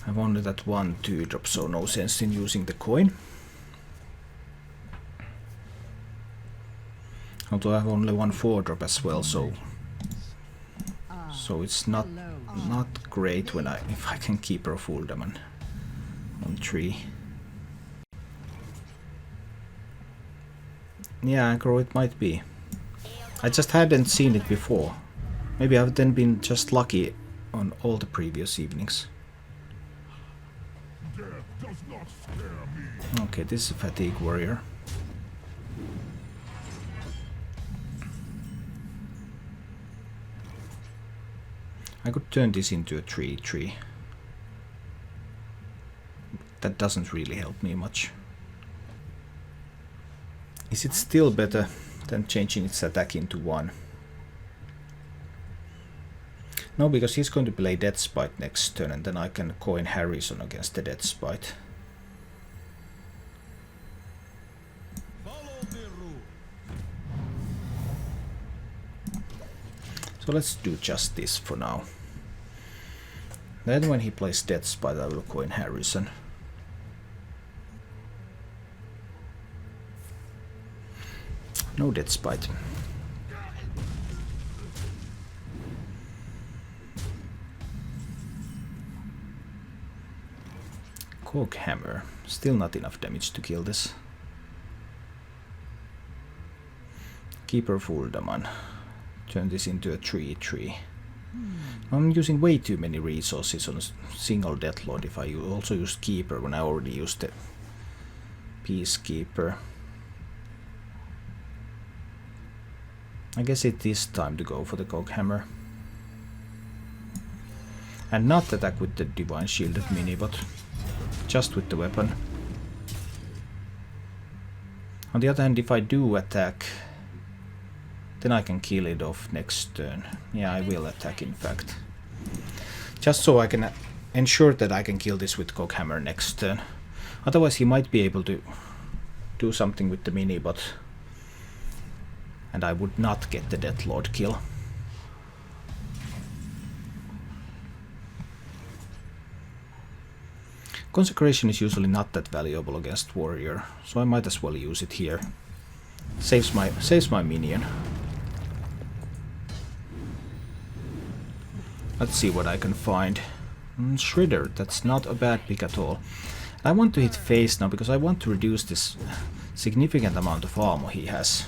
I've only that 1 2-drop, so no sense in using the coin. Although I have only 1 4-drop as well, so it's not great when if I can keep a full diamond on 3. Yeah, aggro it might be. I just hadn't seen it before. Maybe I've then been just lucky on all the previous evenings. Okay, this is a Fatigue Warrior. I could turn this into a 3-3. That doesn't really help me much. Is it still better than changing its attack into 1? No, because he's going to play Death Spite next turn, and then I can coin Harrison against the Death Spite. So let's do just this for now. Then when he plays Death Spite, I will coin Harrison. No Death Spite. Cog Hammer. Still not enough damage to kill this. Keeper Fuldaman. Turn this into a 3-3. I'm using way too many resources on a single Deathlord if I also used Keeper when I already used the Peacekeeper. I guess it is time to go for the Cog Hammer. And not attack with the Divine Shielded Mini, but just with the weapon. On the other hand, if I do attack, then I can kill it off next turn. Yeah, I will attack in fact. Just so I can ensure that I can kill this with Cog Hammer next turn. Otherwise he might be able to do something with the mini, but... and I would not get the Deathlord kill. Consecration is usually not that valuable against Warrior, so I might as well use it here. Saves my minion. Let's see what I can find. Shredder, that's not a bad pick at all. I want to hit face now because I want to reduce this significant amount of armor he has.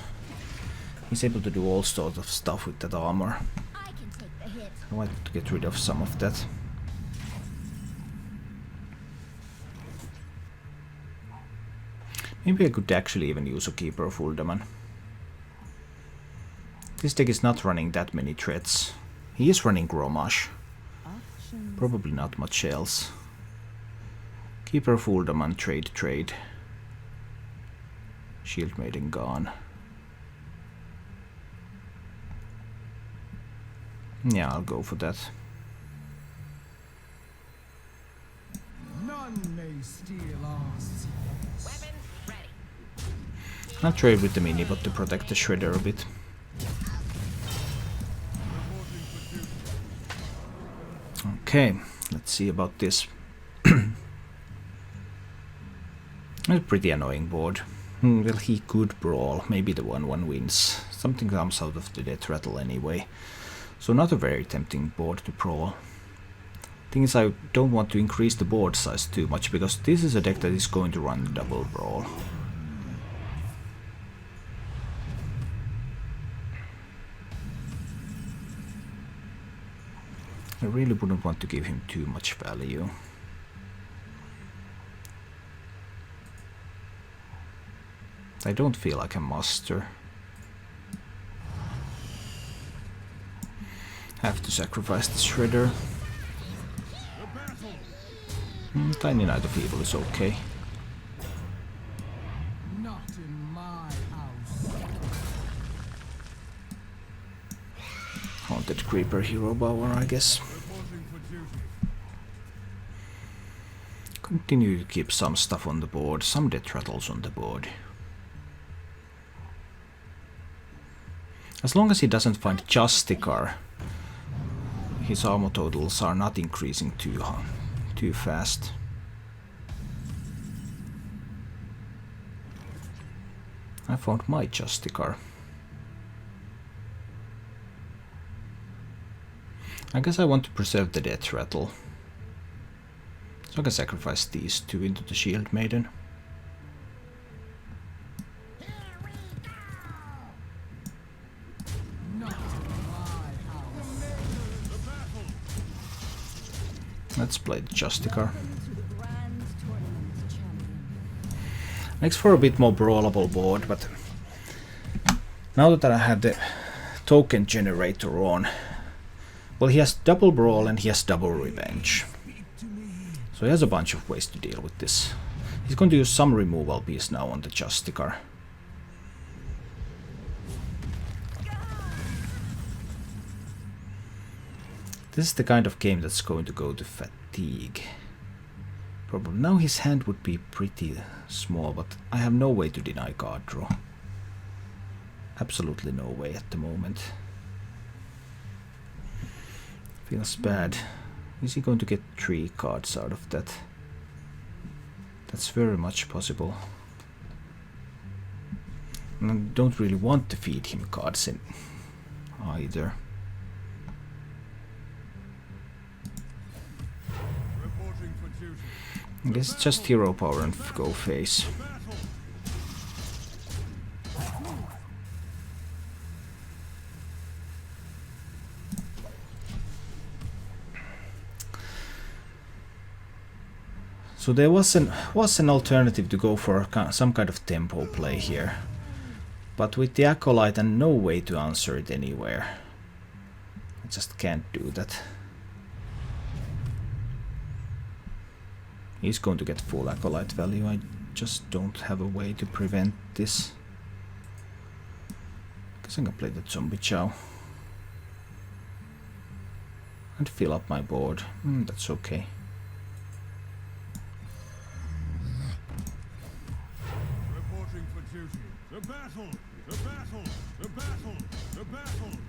He's able to do all sorts of stuff with that armor. I want to get rid of some of that. Maybe I could actually even use a Keeper of Uldaman. This deck is not running that many threats. He is running Grommash. Probably not much else. Keeper of Uldaman, trade. Shield Maiden gone. Yeah, I'll go for that. None may steal our secrets. I'll trade with the mini bot to protect the Shredder a bit. Okay, let's see about this. A pretty annoying board. Well, he could brawl. Maybe the 1/1 wins. Something comes out of the death rattle anyway. So not a very tempting board to brawl. Thing is, I don't want to increase the board size too much, because this is a deck that is going to run double brawl. I really wouldn't want to give him too much value. I don't feel like a master. Have to sacrifice the Shredder. Tiny Knight of Evil is okay. Not in my house. Haunted Creeper Hero Power, I guess. Continue to keep some stuff on the board, some death rattles on the board. As long as he doesn't find Justicar, his armor totals are not increasing too too fast. I found my Justicar. I guess I want to preserve the death rattle. So I can sacrifice these two into the Shield Maiden. Let's play the Justicar. Makes for a bit more brawlable board, but now that I have the token generator on, well, he has double brawl and he has double revenge. So he has a bunch of ways to deal with this. He's going to use some removal piece now on the Justicar. This is the kind of game that's going to go to fatigue. Probably. Now his hand would be pretty small, but I have no way to deny card draw. Absolutely no way at the moment. Feels bad. Is he going to get 3 cards out of that? That's very much possible. And I don't really want to feed him cards in either. I guess it's just hero power and go face. So there was an alternative to go for some kind of tempo play here, but with the Acolyte and no way to answer it anywhere, I just can't do that. He's going to get full Acolyte value. I just don't have a way to prevent this. Guess I can play the Zombie Chow and fill up my board. That's okay. Reporting for duty. The battle! The battle! The battle! The battle!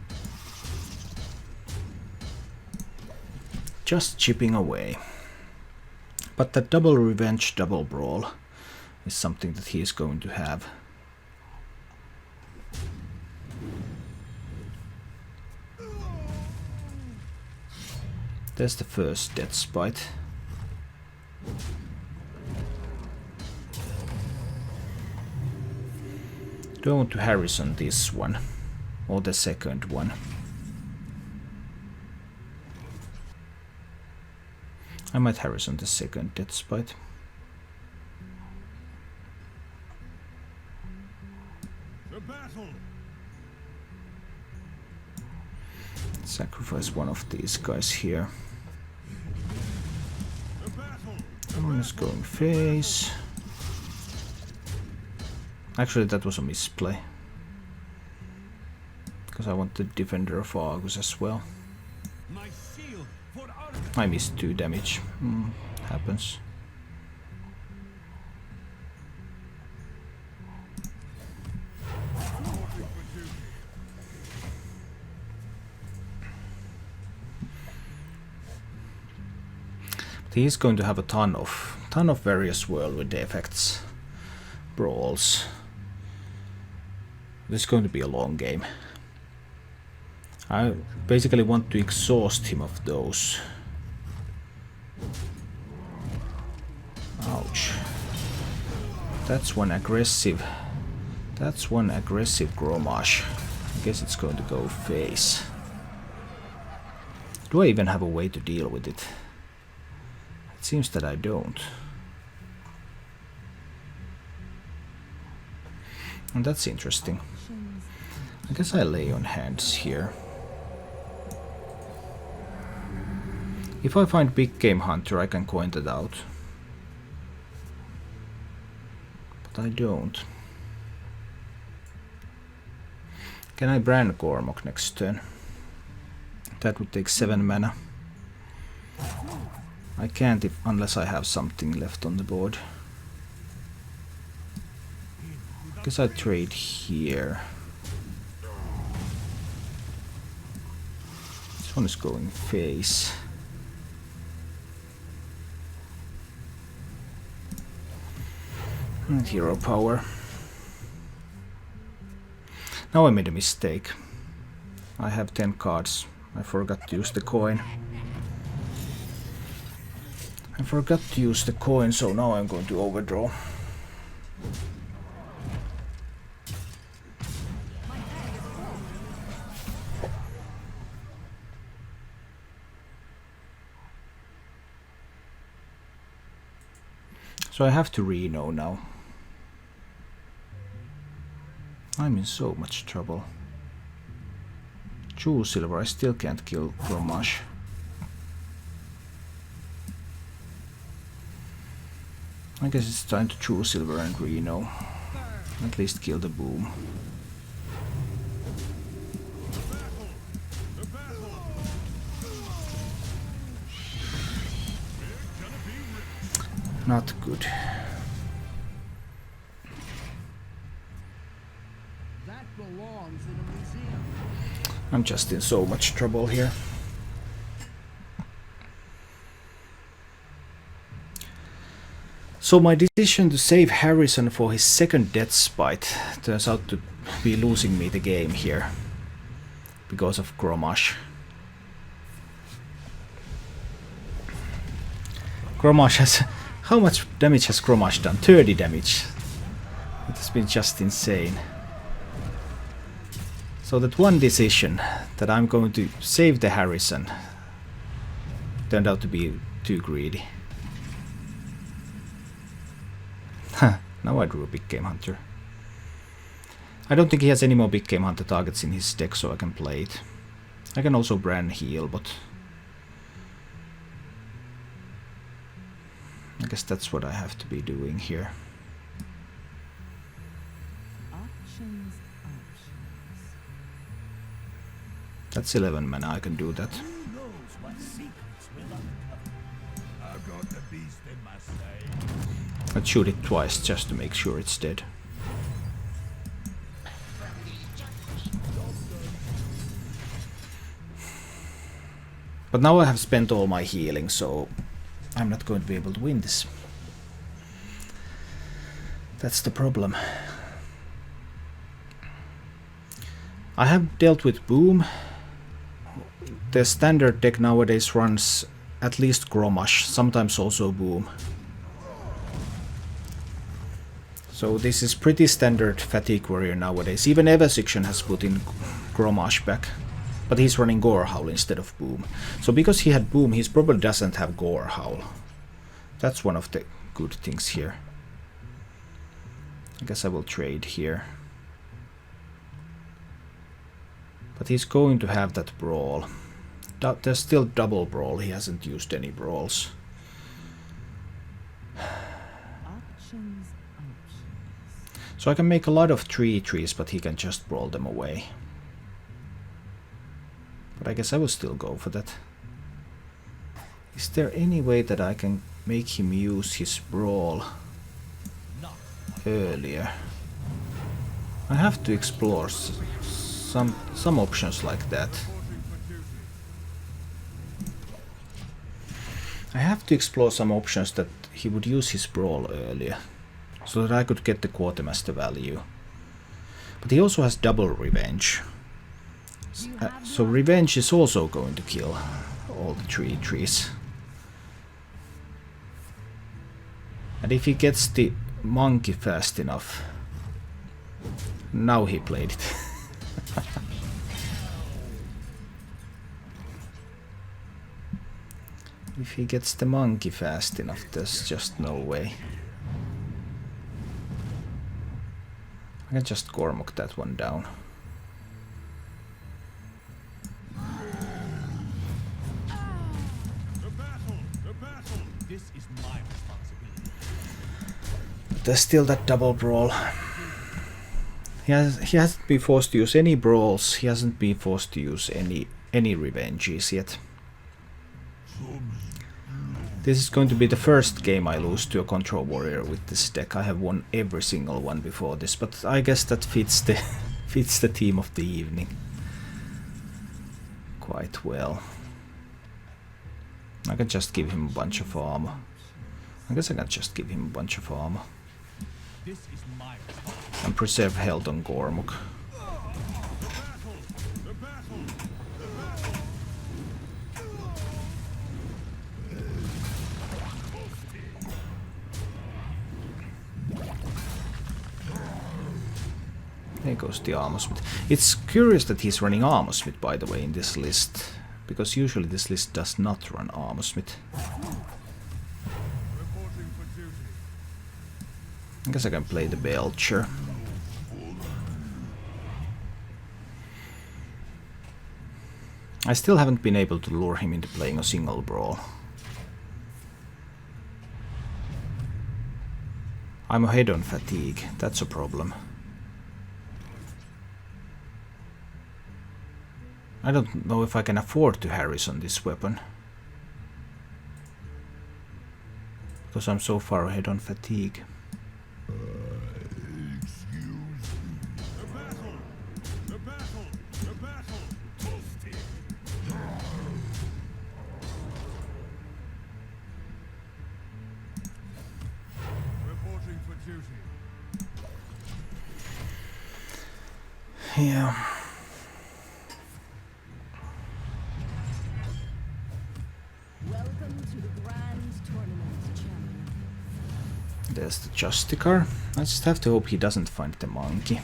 Just chipping away. But that double revenge, double brawl is something that he is going to have. There's the first Death Spite. Do I want to Harrison this one or the second one? I might Harrison the second Death Spite. The battle! Sacrifice one of these guys here. The battle! One is going face. Actually, that was a misplay, because I want the Defender of Argus as well. My seal for I missed 2 damage. Happens. But he's going to have a ton of various whirlwind effects, brawls. This is going to be a long game. I basically want to exhaust him of those. Ouch. That's one aggressive Grommash. I guess it's going to go face. Do I even have a way to deal with it? It seems that I don't. And that's interesting. I guess I lay on hands here. If I find Big Game Hunter, I can coin that out. But I don't. Can I brand Gormok next turn? That would take 7 mana. I can't unless I have something left on the board. Guess I trade here. This one is going face. And hero power. Now I made a mistake. I have 10 cards. I forgot to use the coin. I forgot to use the coin, so now I'm going to overdraw. So I have to Reno now. I'm in so much trouble. 2 silver, I still can't kill Grommash. I guess it's time to 2 silver and Reno. At least kill the boom. Not good. That belongs in a museum. I'm just in so much trouble here. So my decision to save Harrison for his second death spite turns out to be losing me the game here. Because of Grommash. Grommash has... How much damage has Grommash done? 30 damage. It has been just insane. So that one decision that I'm going to save the Harrison turned out to be too greedy. Now I drew a big game hunter. I don't think he has any more big game hunter targets in his deck, so I can play it. I can also brand heal, but I guess that's what I have to be doing here. Options. That's 11 mana, I can do that. Who knows what secrets will uncover? I've got the beast in my sight. I'd shoot it twice just to make sure it's dead. But now I have spent all my healing, so I'm not going to be able to win this. That's the problem. I have dealt with Boom. The standard deck nowadays runs at least Grommash, sometimes also Boom. So this is pretty standard Fatigue Warrior nowadays. Even Eversiction has put in Grommash back. But he's running Gore Howl instead of Boom. So because he had Boom, he probably doesn't have Gore Howl. That's one of the good things here. I guess I will trade here. But he's going to have that Brawl. There's still double Brawl, he hasn't used any Brawls. So I can make a lot of trees, but he can just Brawl them away. But I guess I will still go for that. Is there any way that I can make him use his Brawl earlier? I have to explore some options like that. I have to explore some options that he would use his Brawl earlier, so that I could get the Quartermaster value. But he also has double Revenge. So Revenge is also going to kill all the trees. And if he gets the monkey fast enough... Now he played it. If he gets the monkey fast enough, there's just no way. I can just Gormok that one down. This is my responsibility. There's still that double Brawl. He hasn't been forced to use any Brawls. He hasn't been forced to use any Revenges yet. This is going to be the first game I lose to a Control Warrior with this deck. I have won every single one before this, but I guess that fits the fits the theme of the evening quite well. I can just give him a bunch of armor. I guess I can just give him a bunch of armor. This is my responsibility. And preserve health on Gormuk. The battle! The battle! There goes the Armor Smith. It's curious that he's running Armor Smith, by the way, in this list. Because usually this list does not run Armor Smith. Reporting for duty. I guess I can play the Belcher. I still haven't been able to lure him into playing a single brawl. I'm ahead on fatigue, that's a problem. I don't know if I can afford to Harrison this weapon. Because I'm so far ahead on fatigue. The battle! The battle! The battle! Reporting for duty. Yeah. Welcome to the Grand Tournament, champion. There's the Justicar. I just have to hope he doesn't find the monkey.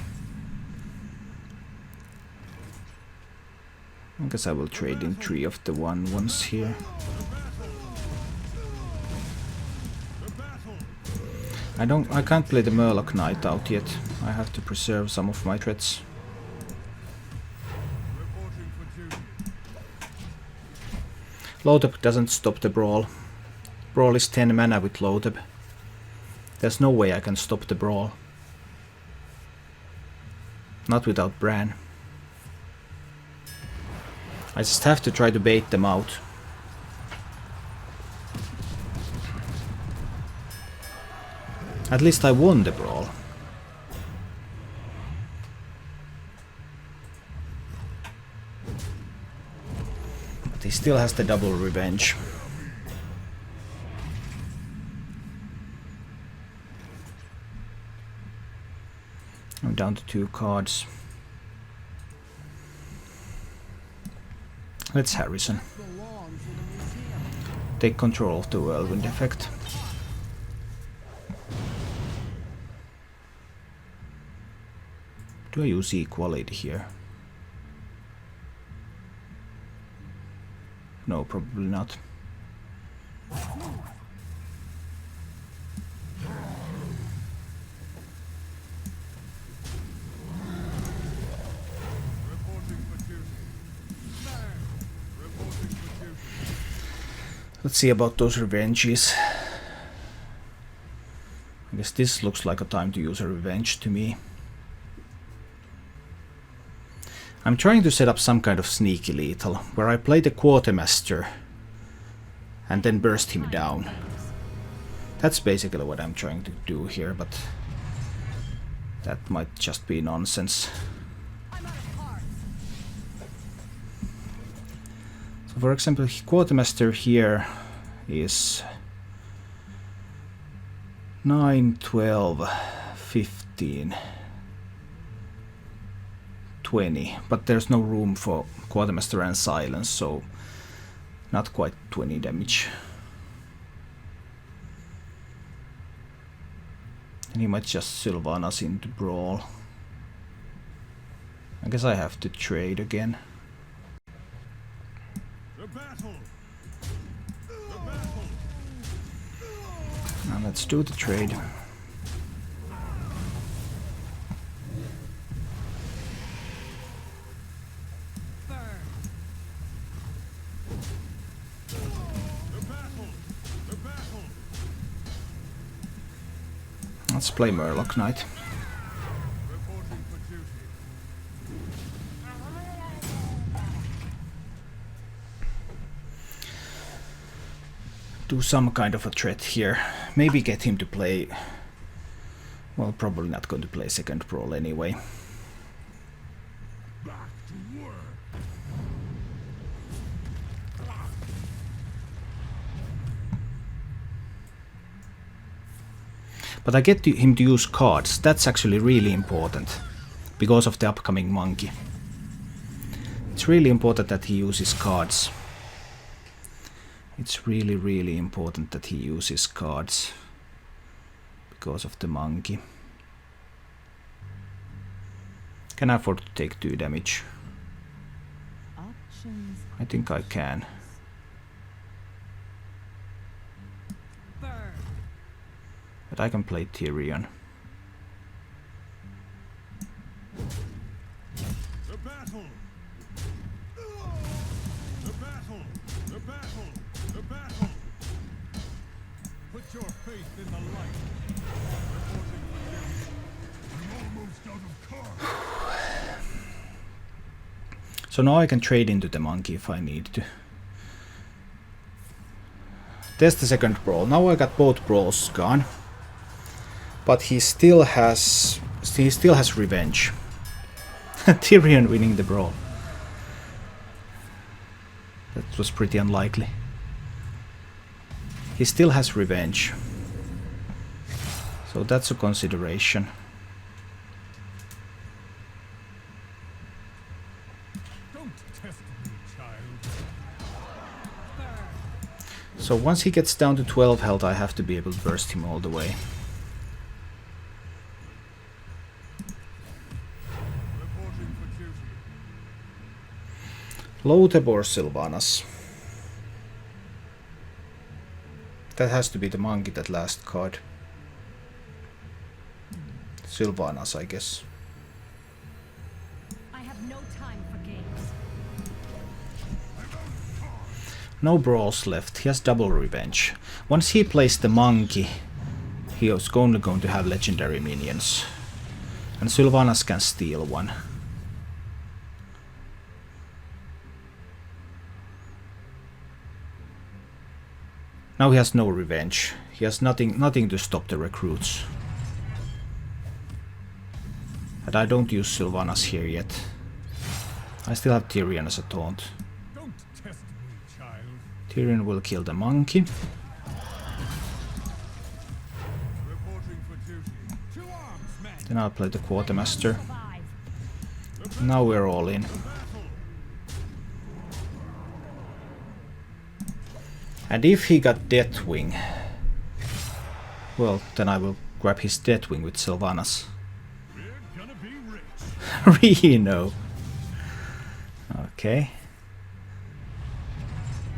I guess I will trade in 3 of the 1/1s here. I can't play the Murloc Knight out yet. I have to preserve some of my threats. Reporting for duty. Loadup doesn't stop the brawl. Brawl is 10 mana with Loadup. There's no way I can stop the brawl. Not without Bran. I just have to try to bait them out. At least I won the brawl. But he still has the double revenge. I'm down to 2 cards. Let's Harrison. Take control of the Whirlwind effect. Do I use equality here? No, probably not. Let's see about those revenges. I guess this looks like a time to use a revenge to me. I'm trying to set up some kind of sneaky lethal, where I play the Quartermaster and then burst him down. That's basically what I'm trying to do here, but that might just be nonsense. So for example, Quartermaster here is 9, 12, 15, 20, but there's no room for Quartermaster and Silence, so not quite 20 damage. And he might just Sylvan us into Brawl. I guess I have to trade again. The battle! The battle! Now let's do the trade. Let's play Murloc Knight. Reporting for duty. Do some kind of a threat here. Maybe get him to play... Well, probably not going to play second Brawl anyway. Back to work. But I get him to use cards. That's actually really important because of the upcoming monkey. It's really important that he uses cards. It's really, really important that he uses cards because of the monkey. Can I afford to take 2 damage? Options. I think I can. Burn. But I can play Tyrion. The battle! The battle! The battle! The battle! Put your faith in the light. Reporting for duty. I'm almost out of cards. So now I can trade into the monkey if I need to. There's the second brawl. Now I got both brawls gone. But he still has revenge. Tyrion winning the brawl. That was pretty unlikely. He still has revenge. So that's a consideration. Don't test me, child. So once he gets down to 12 health, I have to be able to burst him all the way. Reporting for duty. Lotheb or Sylvanas? That has to be the monkey, that last card. Sylvanas, I guess. I have no time for games. No brawls left. He has double revenge. Once he plays the monkey, he is only going to have legendary minions. And Sylvanas can steal one. Now he has no revenge. He has nothing to stop the recruits. And I don't use Sylvanas here yet. I still have Tyrion as a taunt. Don't test me, child. Tyrion will kill the monkey. Reporting for duty. To arms, men! Then I'll play the quartermaster. Survive. Now we're all in. And if he got Deathwing, well, then I will grab his Deathwing with Sylvanas. We're gonna be rich. Reno. Okay.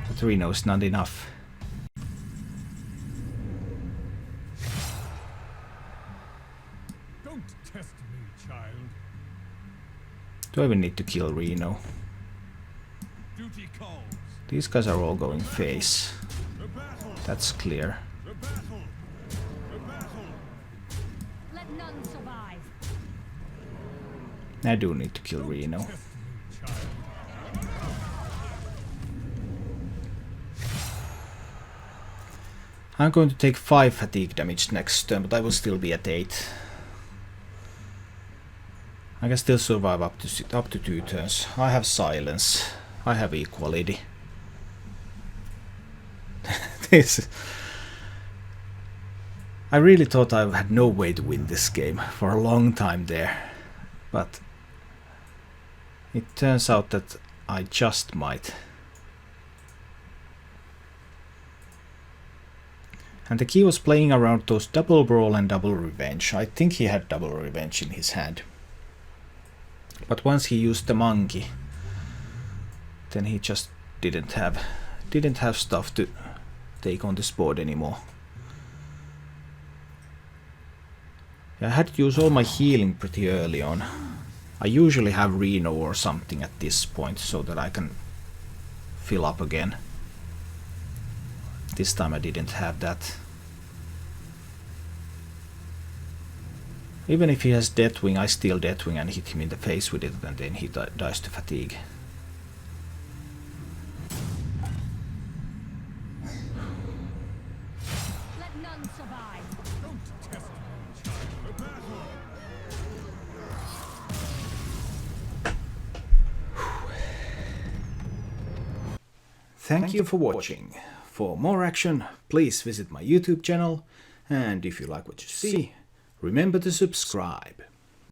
But Reno's not enough. Don't test me, child. Do I even need to kill Reno? Duty calls. These guys are all going face. The battle. That's clear. The battle. The battle. Let none survive. I do need to kill Reno. Test me, child. I'm going to take 5 fatigue damage next turn, but I will still be at 8. I can still survive up to 2 turns. I have silence. I have equality. I really thought I had no way to win this game for a long time there, but it turns out that I just might. And the key was playing around those double brawl and double revenge. I think he had double revenge in his hand. But once he used the monkey, then he just didn't have stuff to take on this board anymore. I had to use all my healing pretty early on. I usually have Reno or something at this point so that I can fill up again. This time I didn't have that. Even if he has Deathwing, I steal Deathwing and hit him in the face with it, and then he dies to fatigue. Let none survive. Don't test me, child. The battle. Thank you for watching. For more action, please visit my YouTube channel And if you like what you see, remember to subscribe.